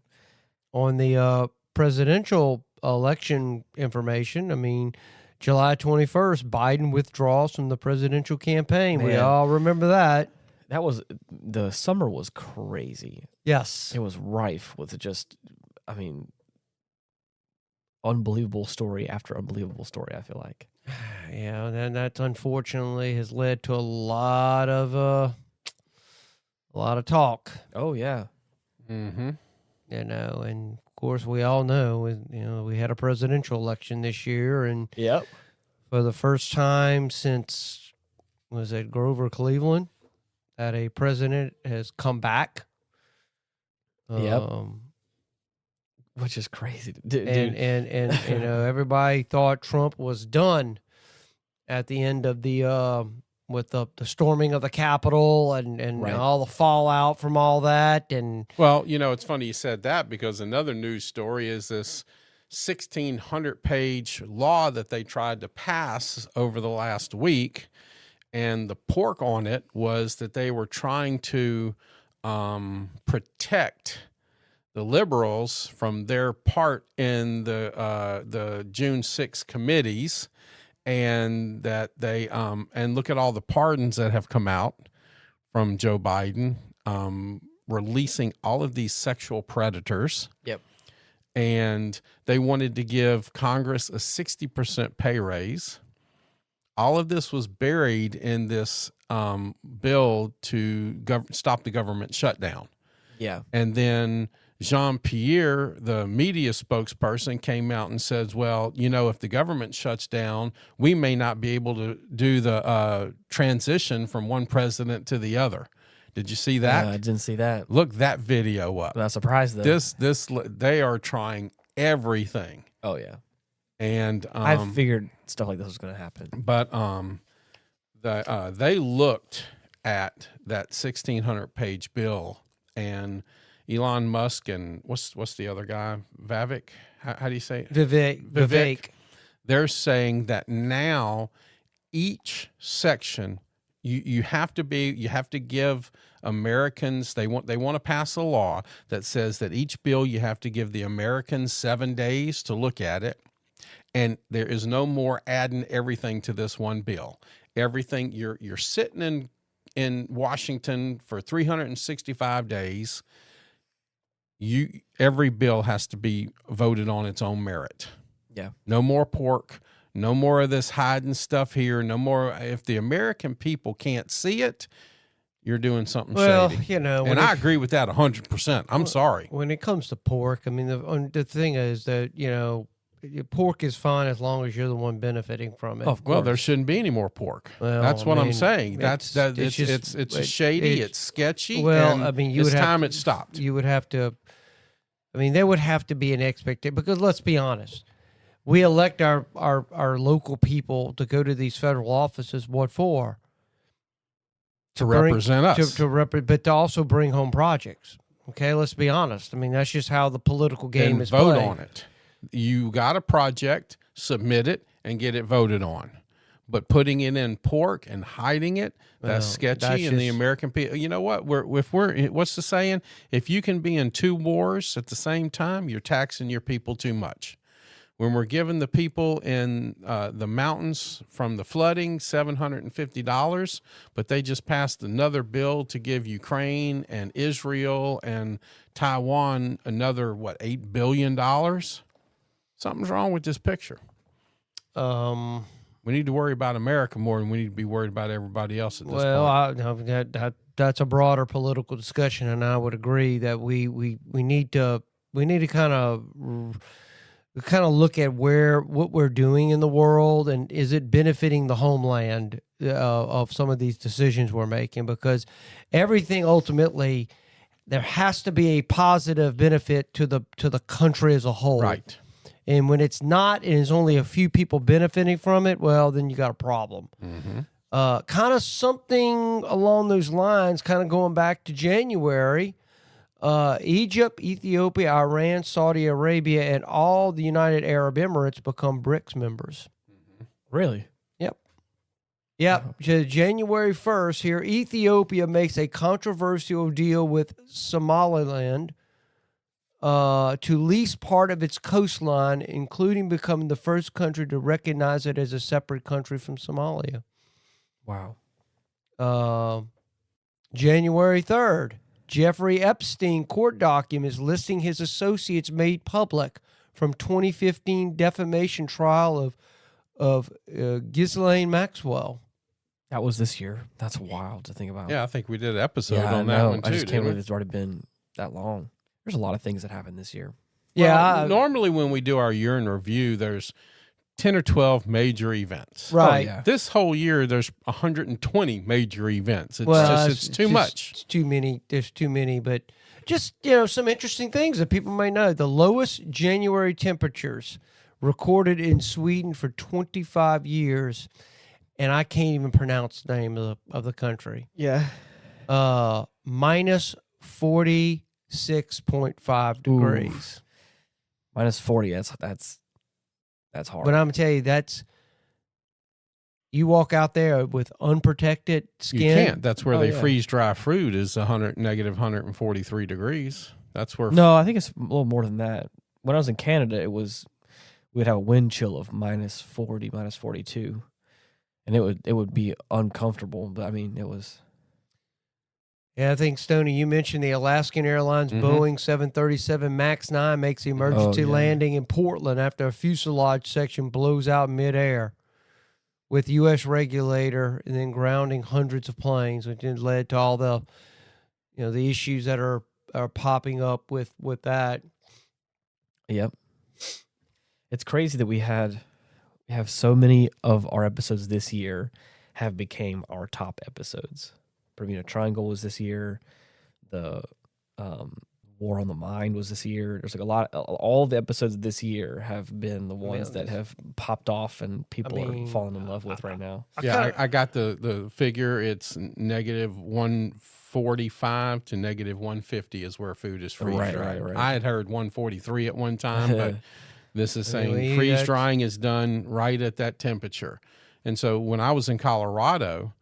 On the presidential election information, I mean, July 21st, Biden withdraws from the presidential campaign. Man. We all remember that. The summer was crazy. Yes. It was rife with unbelievable story after unbelievable story, I feel like. Yeah, and that unfortunately has led to a lot of talk. Oh, yeah. Mm-hmm. And of course we all know, we had a presidential election this year, and yep, for the first time since, was it Grover Cleveland, that a president has come back. Yep. Which is crazy, dude. And everybody thought Trump was done at the end of the with the storming of the Capitol and right. all the fallout from all that. And well, it's funny you said that, because another news story is this 1,600-page law that they tried to pass over the last week. and the pork on it was that they were trying to protect the liberals from their part in the June 6 committees, and that they and look at all the pardons that have come out from Joe Biden, releasing all of these sexual predators. Yep. And they wanted to give Congress a 60% pay raise. All of this was buried in this bill to stop the government shutdown. Yeah. And then Jean-Pierre, the media spokesperson, came out and says, well, you know, if the government shuts down, we may not be able to do the transition from one president to the other. Did you see that? I didn't see that. Look that video up. I'm not surprised, though. They are trying everything. Oh, yeah. And I figured stuff like this was going to happen. But they looked at that 1,600-page bill, and Elon Musk and what's the other guy? Vivek? How do you say it? Vivek. They're saying that now each section you have to give Americans, they want to pass a law that says that each bill you have to give the Americans 7 days to look at it. And there is no more adding everything to this one bill. Everything you're sitting in Washington for 365 days. Every bill has to be voted on its own merit. Yeah. No more pork. No more of this hiding stuff here. No more. If the American people can't see it, you're doing something shady. You know, and I agree with that 100%. I'm sorry. When it comes to pork, I mean, the thing is that, you know, pork is fine as long as you're the one benefiting from it. Of course. Well, there shouldn't be any more pork. Well, that's what I I'm mean, saying. It's shady. It's sketchy. Well, and I mean, it's time it stopped. You would have to. I mean, there would have to be an expectation, because let's be honest, we elect our local people to go to these federal offices. What for? To represent us. But to also bring home projects. Okay, let's be honest. I mean, that's just how the political game is vote played. on it. You got a project, submit it, and get it voted on. But putting it in pork and hiding it, that's sketchy. And the American people, you know what? What's the saying? If you can be in two wars at the same time, you're taxing your people too much. When we're giving the people in the mountains from the flooding $750, but they just passed another bill to give Ukraine and Israel and Taiwan another, $8 billion? Something's wrong with this picture. We need to worry about America more than we need to be worried about everybody else at this point. That's a broader political discussion, and I would agree that we need to kind of look at what we're doing in the world, and is it benefiting the homeland of some of these decisions we're making? Because everything ultimately, there has to be a positive benefit to the country as a whole. Right. And when it's not, and it's only a few people benefiting from it, well, then you got a problem. Mm-hmm. Kind of something along those lines, kind of going back to January, Egypt, Ethiopia, Iran, Saudi Arabia, and all the United Arab Emirates become BRICS members. Really? Yep. January 1st here, Ethiopia makes a controversial deal with Somaliland to lease part of its coastline, including becoming the first country to recognize it as a separate country from Somalia. Wow. January 3rd, Jeffrey Epstein court documents listing his associates made public from 2015 defamation trial of Ghislaine Maxwell. That was this year. That's wild to think about. Yeah, I think we did an episode on that one too. I just can't believe it's already been that long. There's a lot of things that happened this year. Yeah. Normally when we do our year in review, there's 10 or 12 major events. Right. Oh, yeah. This whole year, there's 120 major events. It's too much. It's too many. There's too many, but just, some interesting things that people might know. The lowest January temperatures recorded in Sweden for 25 years, and I can't even pronounce the name of the country. Yeah. Minus 46.5 degrees. Minus 40. That's hard. But I'm going to tell you, You walk out there with unprotected skin. You can't. That's where they freeze dry fruit is negative 143 degrees. That's where. No, I think it's a little more than that. When I was in Canada, we'd have a wind chill of minus 40, minus 42, and it would be uncomfortable. But I mean, it was. Yeah, I think, Stoney, you mentioned the Alaskan Airlines Boeing 737 MAX 9 makes the emergency landing in Portland after a fuselage section blows out midair with U.S. regulator and then grounding hundreds of planes, which then led to all the, the issues that are popping up with that. Yep. It's crazy that we have so many of our episodes this year have became our top episodes. Bermuda Triangle was this year. The War on the Mind was this year. There's like all the episodes this year have been the ones that have popped off and people are falling in love with right now. I got the figure. It's negative 145 to negative 150 is where food is freeze drying. Right. I had heard 143 at one time, but this is saying freeze drying is done right at that temperature. And so when I was in Colorado,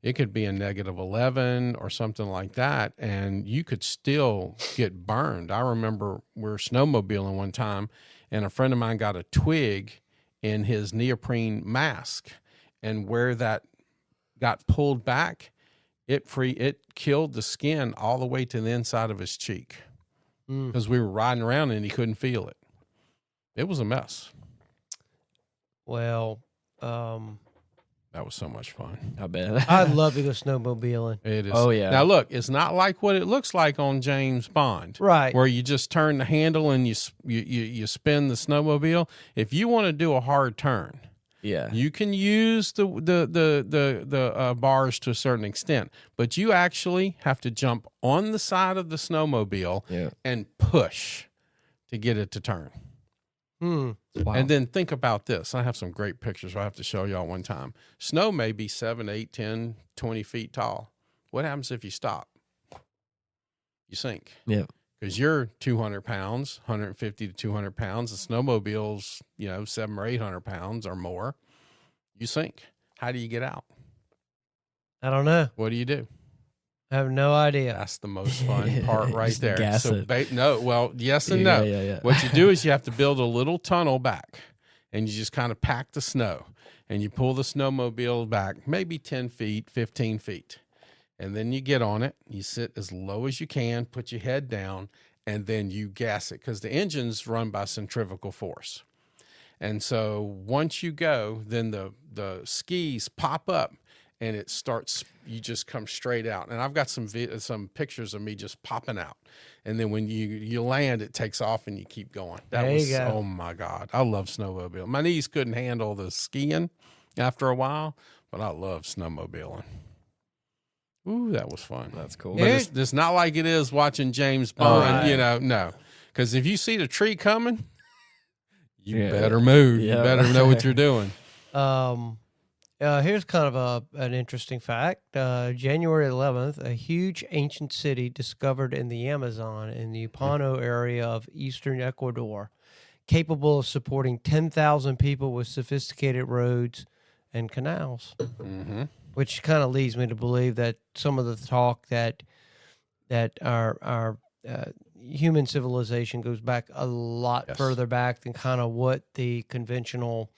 it could be a negative 11 or something like that, and you could still get burned. I remember we were snowmobiling one time, and a friend of mine got a twig in his neoprene mask, and where that got pulled back, it killed the skin all the way to the inside of his cheek because we were riding around and he couldn't feel it. It was a mess. Well, that was so much fun. I bet. I'd love to go snowmobiling. It is. Oh, yeah. Now, look, it's not like what it looks like on James Bond. Right. Where you just turn the handle and you spin the snowmobile. If you want to do a hard turn, you can use the bars to a certain extent. But you actually have to jump on the side of the snowmobile and push to get it to turn. Wow. And then think about this. I have some great pictures I have to show y'all one time. Snow may be 7, 8, 10, 20 feet tall. What happens if you stop? You sink. Yeah. Because you're 200 pounds, 150 to 200 pounds. The snowmobile's, 700 or 800 pounds or more. You sink. How do you get out? I don't know. What do you do? I have no idea. That's the most fun part right there. Gas it. Yes and no. Yeah. What you do is you have to build a little tunnel back, and you just kind of pack the snow, and you pull the snowmobile back maybe 10 feet, 15 feet. And then you get on it. You sit as low as you can, put your head down, and then you gas it because the engine's run by centrifugal force. And so once you go, then the skis pop up, and it starts, you just come straight out. And I've got some pictures of me just popping out. And then when you land, it takes off and you keep going. Oh my God. I love snowmobiling. My knees couldn't handle the skiing after a while, but I love snowmobiling. Ooh, that was fun. That's cool. But it's not like it is watching James Bond, no. Because if you see the tree coming, you better move. You better know what you're doing. Here's kind of an interesting fact. January 11th, a huge ancient city discovered in the Amazon in the Pano area of eastern Ecuador, capable of supporting 10,000 people with sophisticated roads and canals. Mm-hmm. Which kind of leads me to believe that some of the talk that our human civilization goes back a lot further back than kind of what the conventional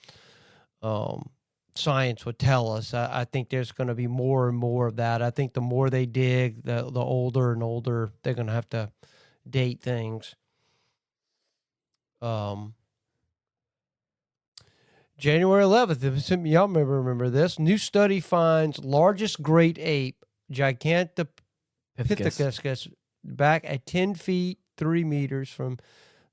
science would tell us. I think there's going to be more and more of that. I think the more they dig, the older and older they're going to have to date things. January 11th, y'all remember this. New study finds largest great ape, Gigantopithecus, back at 10 feet, 3 meters from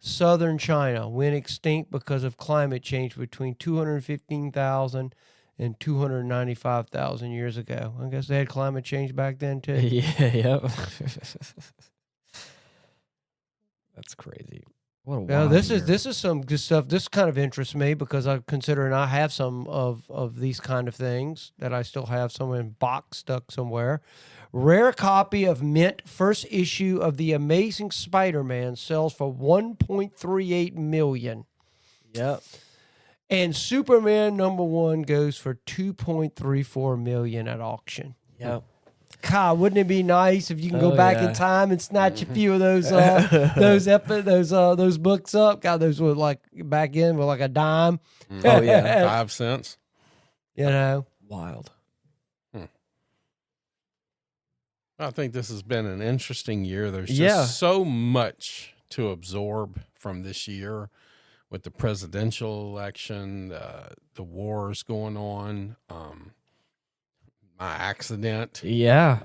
southern China, went extinct because of climate change between 215,000 and 295,000 years ago. I guess they had climate change back then, too. Yep. That's crazy. What a wild this year. is some good stuff. This kind of interests me because I'm considering I have some of these kind of things that I still have some in box stuck somewhere. Rare copy of mint first issue of The Amazing Spider-Man sells for $1.38 million. Yep. And Superman #1 goes for $2.34 million at auction. Yep. God, wouldn't it be nice if you can go back in time and snatch a few of those those books up? God, those were like back in with like a dime. Oh, yeah. 5 cents. You know, Wild. I think this has been an interesting year. There's just so much to absorb from this year with the presidential election, the wars going on, my accident. Yeah.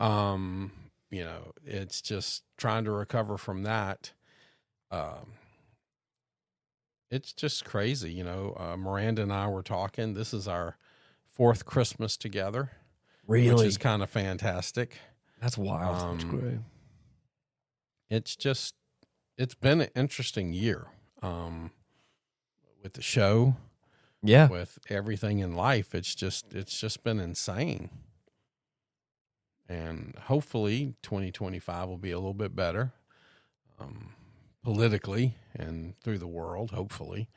You know, it's just trying to recover from that. It's just crazy. You know, Miranda and I were talking. This is our 4th Christmas together. Really? Which is kind of fantastic. That's wild. that's great. It's been an interesting year with the show, Yeah. with everything in life. It's just been insane. And hopefully 2025 will be a little bit better politically and through the world, hopefully.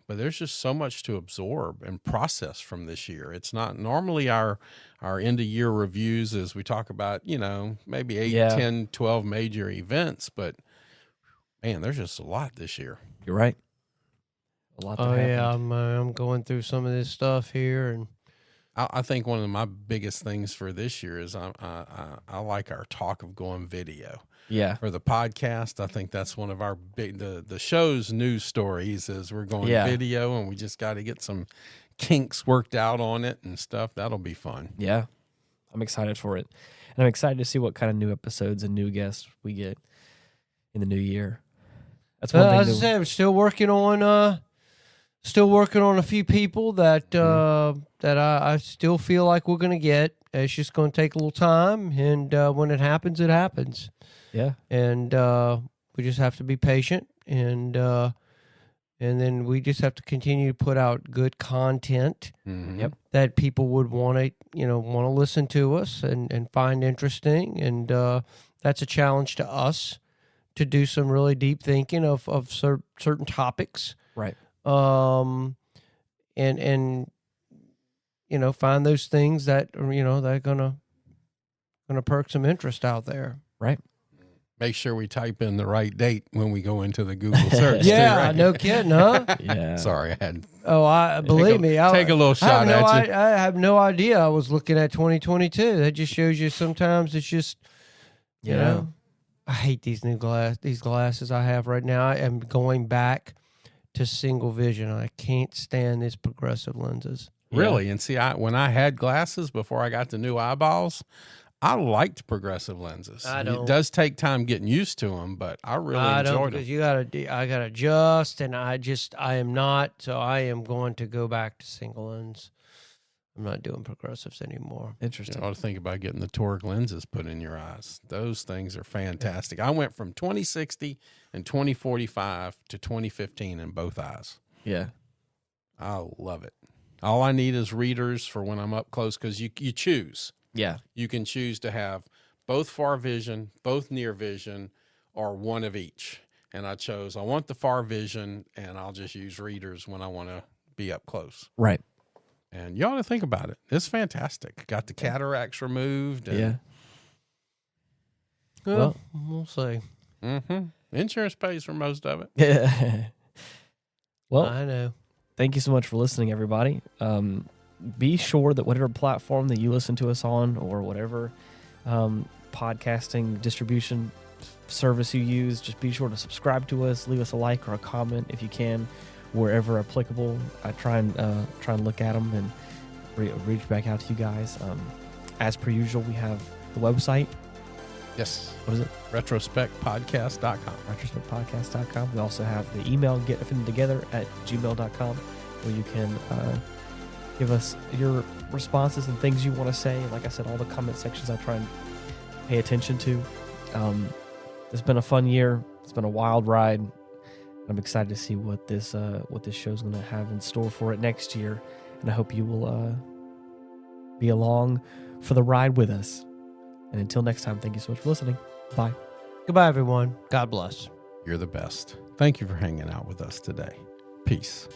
But there's just so much to absorb and process from this year. It's not normally our end of year reviews as we talk about, you know, maybe 8, 10, 12 major events, but man, there's just a lot this year. You're right. A lot that happened. Yeah, I'm going through some of this stuff here, and I think one of my biggest things for this year is I like our talk of going video. Yeah. For the podcast, I think that's one of our big the show's news stories is we're going video, and we just got to get some kinks worked out on it and stuff. That'll be fun. Yeah. I'm excited for it. And I'm excited to see what kind of new episodes and new guests we get in the new year. That's one thing. As I said, I'm still working on a few people that that I still feel like we're gonna get. It's just gonna take a little time, and when it happens, it happens. Yeah. And we just have to be patient, and then we just have to continue to put out good content Yep. that people would want to listen to us and find interesting, and that's a challenge to us to do some really deep thinking of certain topics. Right. And find those things that that are gonna perk some interest out there. Right. Make sure we type in the right date when we go into the Google search. Yeah, too, right? no kidding, huh? Yeah. Sorry, I had. Oh, I believe me. Take a little shot at you. I have no idea. I was looking at 2022. That just shows you sometimes it's just, you know, I hate these these glasses I have right now. I am going back to single vision. I can't stand these progressive lenses. Really? And see, when I had glasses before I got the new eyeballs, I liked progressive lenses. I don't. It does take time getting used to them, but I really enjoyed them. Because I gotta adjust, and I am not. So I am going to go back to single lens. I'm not doing progressives anymore. Interesting. You ought to think about getting the toric lenses put in your eyes. Those things are fantastic. I went from 2060 and 2045 to 2015 in both eyes. Yeah. I love it. All I need is readers for when I'm up close, because you choose. Yeah. You can choose to have both far vision, both near vision, or one of each. And I want the far vision, and I'll just use readers when I want to be up close. Right. And you ought to think about it. It's fantastic. Got the cataracts removed. And, Yeah. Well, we'll see. Insurance pays for most of it. Yeah. Well, I know. thank you so much for listening, everybody. Be sure that whatever platform that you listen to us on, or whatever podcasting distribution service you use, just be sure to subscribe to us, leave us a like or a comment if you can, wherever applicable. I try and look at them and reach back out to you guys. As per usual, we have the website. Yes. What is it? Retrospectpodcast.com. Retrospectpodcast.com. We also have the email getfittingtogether@gmail.com, where you can give us your responses and things you want to say. Like I said, all the comment sections I try and pay attention to. It's been a fun year. It's been a wild ride. I'm excited to see what this show's going to have in store for it next year, and I hope you will be along for the ride with us. And until next time, thank you so much for listening. Bye. Goodbye, everyone. God bless. You're the best. Thank you for hanging out with us today. Peace.